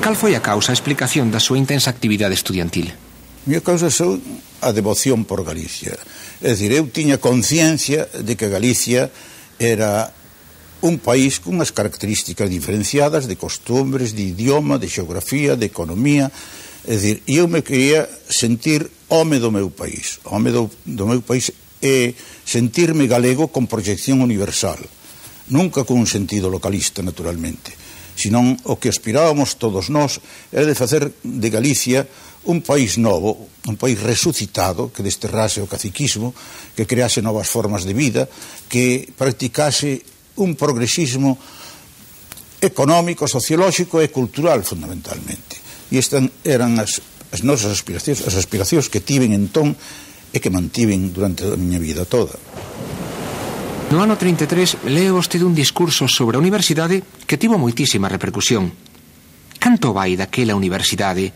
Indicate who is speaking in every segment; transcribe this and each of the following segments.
Speaker 1: Cal foi a causa, a explicación da súa intensa actividade estudiantil?
Speaker 2: A miña causa son a devoción por Galicia. É dicir, eu tiña conciencia de que Galicia era un país con unhas características diferenciadas de costumbres, de idioma, de xeografía, de economía. É dicir, eu me quería sentir home do meu país. Home do meu país é sentirme galego con proyección universal. Nunca con un sentido localista, naturalmente. Senón o que aspirábamos todos nós era de facer de Galicia un país novo, un país resucitado, que desterrase o caciquismo, que crease novas formas de vida, que practicase un progresismo económico, sociolóxico e cultural, fundamentalmente. E estas eran as nosas aspiracións que tiven entón e que mantiven durante a miña vida toda.
Speaker 1: No ano 33 lee vostede un discurso sobre a universidade que tivo moitísima repercusión. Canto vai daquela universidade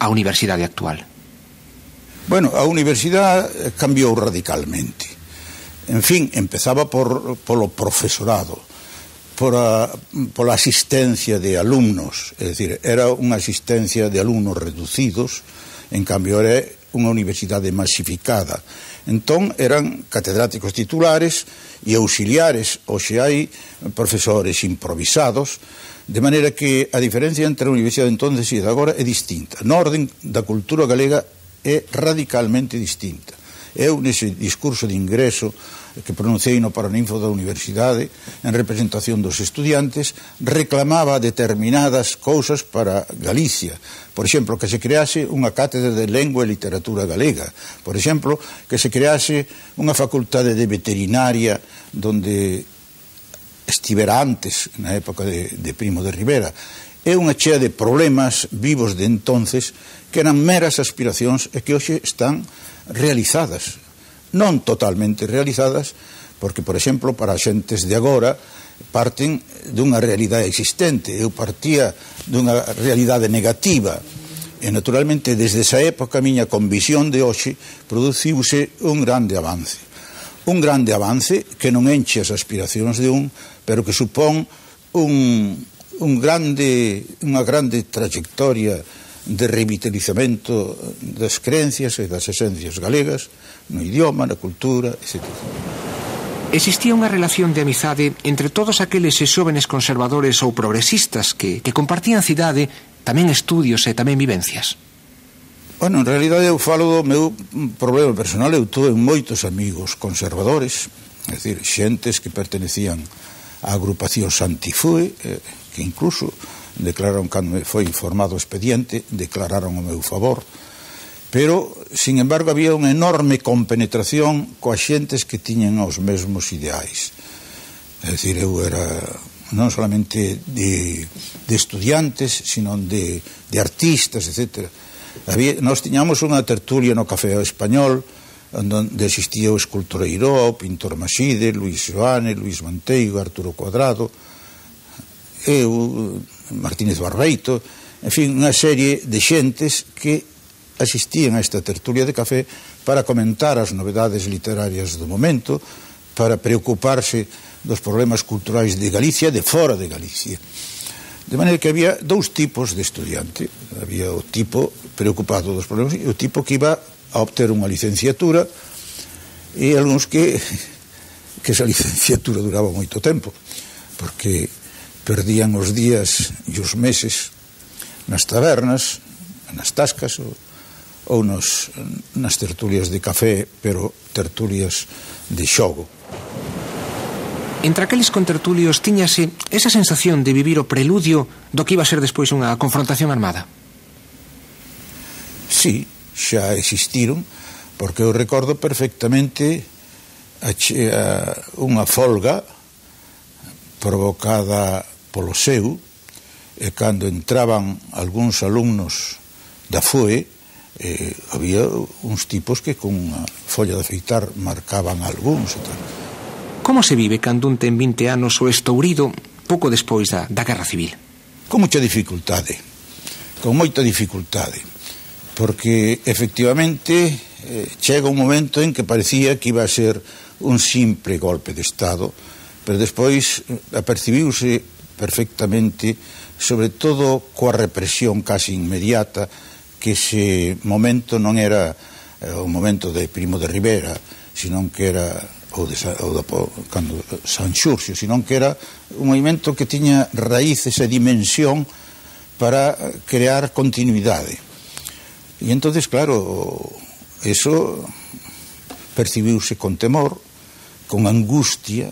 Speaker 1: á universidade actual?
Speaker 2: Bueno, a universidade cambiou radicalmente. En fin, empezaba polo profesorado, pola asistencia de alumnos, é dicir, era unha asistencia de alumnos reducidos, en cambio era unha universidade masificada. Entón eran catedráticos titulares e auxiliares, hoxe hai profesores improvisados, de maneira que a diferencia entre a universidade entonces e de agora é distinta. Na orden da cultura galega é radicalmente distinta. Eu, nese discurso de ingreso que pronunciei no Paraninfo da Universidade, en representación dos estudiantes, reclamaba determinadas cousas para Galicia. Por exemplo, que se crease unha cátedra de lengua e literatura galega. Por exemplo, que se crease unha facultade de veterinaria donde estivera antes, na época de Primo de Rivera. É unha chea de problemas vivos de entonces que eran meras aspiracións e que hoxe están realizadas. Non totalmente realizadas, porque, por exemplo, para as xentes de agora parten dunha realidade existente. Eu partía dunha realidade negativa e, naturalmente, desde esa época a miña convisión de hoxe produciuse un grande avance. Un grande avance que non enche as aspiracións de pero que supón unha grande trayectoria de revitalizamento das creencias e das esencias galegas no idioma, na cultura, etc.
Speaker 1: Existía unha relación de amizade entre todos aqueles xóvenes conservadores ou progresistas que compartían cidade, tamén estudios e tamén vivencias?
Speaker 2: Bueno, en realidade eu falo do meu problema personal. Eu tuve moitos amigos conservadores, é dicir, xentes que pertenecían a agrupacións anti-FUE, que incluso declararon, cando foi informado o expediente, declararon o meu favor, pero, sin embargo, había unha enorme compenetración coas xentes que tiñan os mesmos ideais. É dicir, eu era non solamente de estudiantes, sino de artistas, etc. Nós tiñamos unha tertulia no Café Español, onde existía o escultor Eiroa, o pintor Maside, Luis Joane, Luis Manteigo, Arturo Cuadrado, eu, Martínez Barbeito, en fin, unha serie de xentes que asistían a esta tertulia de café para comentar as novedades literarias do momento, para preocuparse dos problemas culturais de Galicia, de fora de Galicia. De maneira que había dous tipos de estudiante. Había o tipo preocupado dos problemas e o tipo que iba a obter unha licenciatura, e algúns que esa licenciatura duraba moito tempo, porque perdían os días e os meses nas tabernas, nas tascas ou nas tertulias de café, pero tertulias de xogo.
Speaker 1: Entre aqueles contertulios tiñase esa sensación de vivir o preludio do que iba a ser despois unha confrontación armada?
Speaker 2: Sí, xa existiron, porque eu recordo perfectamente unha folga provocada polo seu, e cando entraban algúns alumnos da FUE, había uns tipos que con unha folla de afeitar marcaban algúns e tal.
Speaker 1: Como se vive cando un ten 20 anos o estourido pouco despois da Guerra Civil?
Speaker 2: Con moita dificultade, porque efectivamente chega un momento en que parecía que iba a ser un simple golpe de Estado, pero despois apercibiuse perfectamente, sobre todo coa represión casi inmediata, que ese momento non era o momento de Primo de Rivera, senón que era cando Sanxurxo, senón que era un movimento que tiña raíces e dimensión para crear continuidade. E entonces, claro, eso percibiuse con temor, con angustia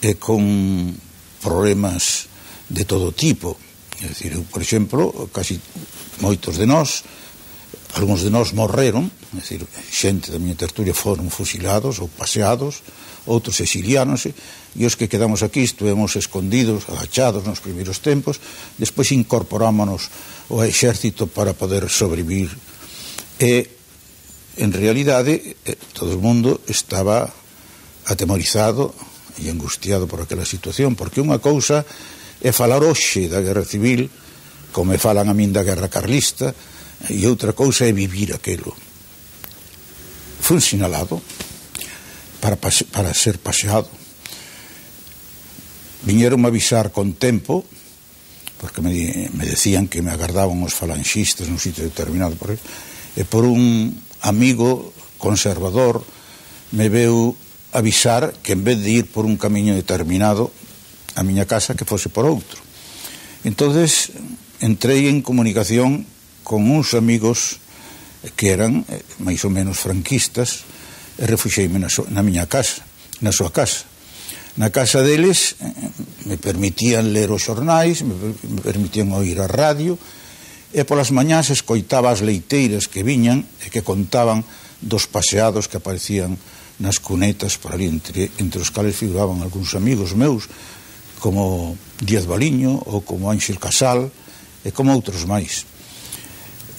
Speaker 2: e con problemas de todo tipo. É dicir, por exemplo, casi moitos de nós, algúns de nós morreron, é dicir, xente da miña tertulia foron fusilados ou paseados, outros exilianos, e os que quedamos aquí estuvemos escondidos, agachados nos primeiros tempos, despois incorporámonos ao exército para poder sobrevivir. E, en realidade, todo o mundo estaba atemorizado e angustiado por aquela situación, porque unha cousa é falar hoxe da guerra civil, como me falan a min da guerra carlista, e outra cousa é vivir aquilo. Fui sinalado para ser paseado. Viñeron a avisar con tempo, porque me decían que me agardaban os falanxistas nun sitio determinado, e por un amigo conservador me veu avisar que en vez de ir por un camiño determinado a miña casa, que fose por outro. Entonces entrei en comunicación con uns amigos que eran máis ou menos franquistas, e refuxeime na miña casa, na súa casa. Na casa deles me permitían ler os xornais, me permitían oír a radio, e polas mañás escoitaba as leiteiras que viñan e que contaban dos paseados que aparecían nas cunetas por ali, entre os cales figuraban algúns amigos meus, como Díaz Baliño ou como Ángel Casal e como outros máis.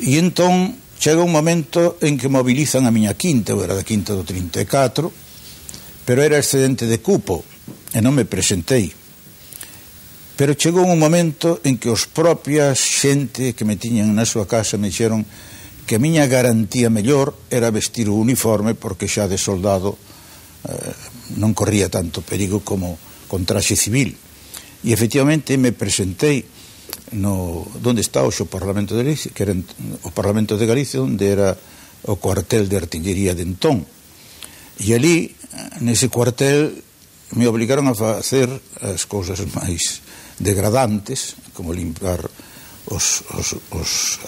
Speaker 2: E entón chega un momento en que mobilizan a miña quinta, eu era da quinta do 34, pero era excedente de cupo e non me presentei. Pero chegou un momento en que os propias xente que me tiñan na súa casa me dixeron que a miña garantía mellor era vestir o uniforme, porque xa de soldado non corría tanto perigo como con traxe civil. E efectivamente me presentei onde está hoxe o Parlamento de Galicia, que era o Parlamento de Galicia, onde era o cuartel de artillería de entón. E ali, nese cuartel, me obligaron a facer as cousas máis degradantes, como limpar os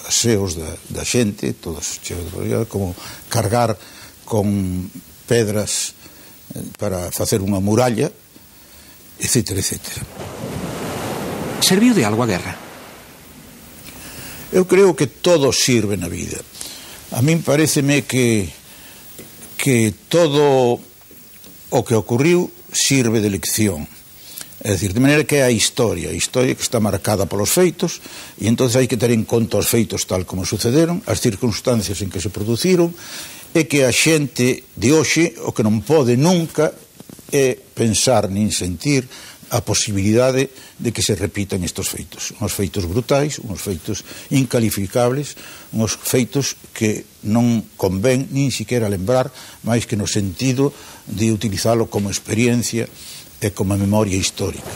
Speaker 2: aseos da xente, todos cheos de, como cargar con pedras para facer unha muralla, etcétera, etcétera.
Speaker 1: Serviu de algo a guerra?
Speaker 2: Eu creo que todo sirve na vida. A min pareceme que todo o que ocurriu sirve de lección. É dicir, de maneira que é a historia que está marcada polos feitos, e entón hai que ter en conta os feitos tal como sucederon, as circunstancias en que se produciron, e que a xente de hoxe o que non pode nunca é pensar nin sentir a posibilidade de que se repitan estes feitos. Uns feitos brutais, uns feitos incalificables, uns feitos que non convén nin siquiera lembrar, máis que no sentido de utilizalo como experiencia e como memoria histórica.